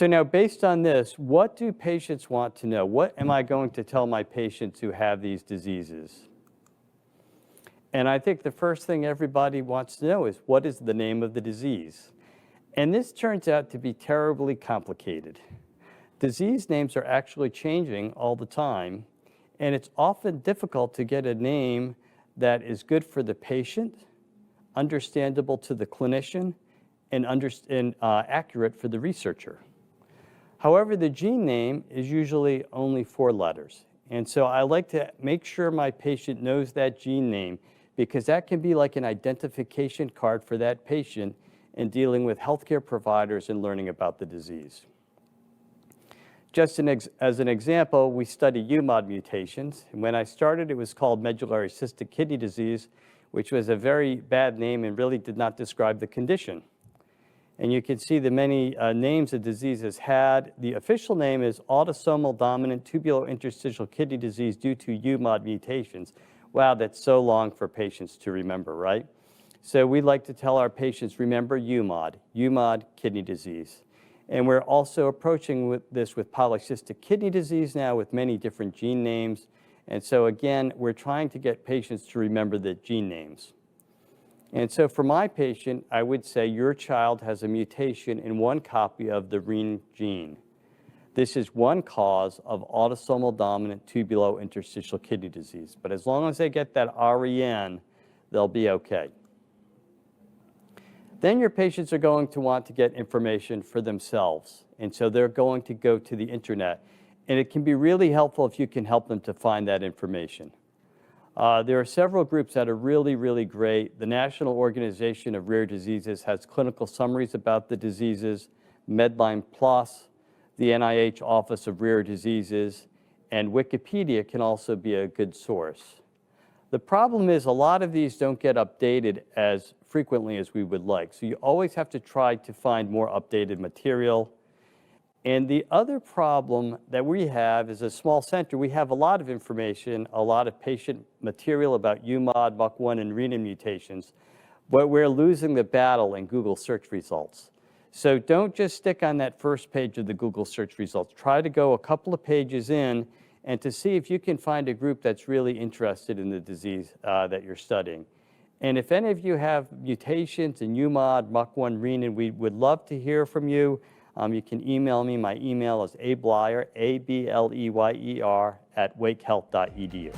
So now, based on this, what do patients want to know? What am I going to tell my patients who have these diseases? And I think the first thing everybody wants to know is, what is the name of the disease? And this turns out to be terribly complicated. Disease names are actually changing all the time, and it's often difficult to get a name that is good for the patient, understandable to the clinician, and accurate for the researcher. However, the gene name is usually only 4 letters. And so I like to make sure my patient knows that gene name, because that can be like an identification card for that patient in dealing with healthcare providers and learning about the disease. Just as an example, we study UMOD mutations. And when I started, it was called medullary cystic kidney disease, which was a very bad name and really did not describe the condition. And you can see the many names the disease has had. The official name is autosomal dominant tubulointerstitial kidney disease due to UMOD mutations. Wow, that's so long for patients to remember, right? So we like to tell our patients, remember UMOD kidney disease. And we're also approaching this with polycystic kidney disease now with many different gene names. And so again, we're trying to get patients to remember the gene names. And so for my patient, I would say your child has a mutation in one copy of the REN gene. This is one cause of autosomal dominant tubulointerstitial kidney disease. But as long as they get that REN, they'll be okay. Then your patients are going to want to get information for themselves. And so they're going to go to the internet. And it can be really helpful if you can help them to find that information. There are several groups that are really, really great. The National Organization of Rare Diseases has clinical summaries about the diseases, Medline Plus, the NIH Office of Rare Diseases, and Wikipedia can also be a good source. The problem is a lot of these don't get updated as frequently as we would like. So you always have to try to find more updated material. And the other problem that we have is a small center. We have a lot of information, a lot of patient material about UMOD, MUC1, and renin mutations, but we're losing the battle in Google search results. So don't just stick on that first page of the Google search results. Try to go a couple of pages in and to see if you can find a group that's really interested in the disease that you're studying. And if any of you have mutations in UMOD, MUC1, renin, we would love to hear from you. You can email me. My email is ableyer, ableyer, @wakehealth.edu.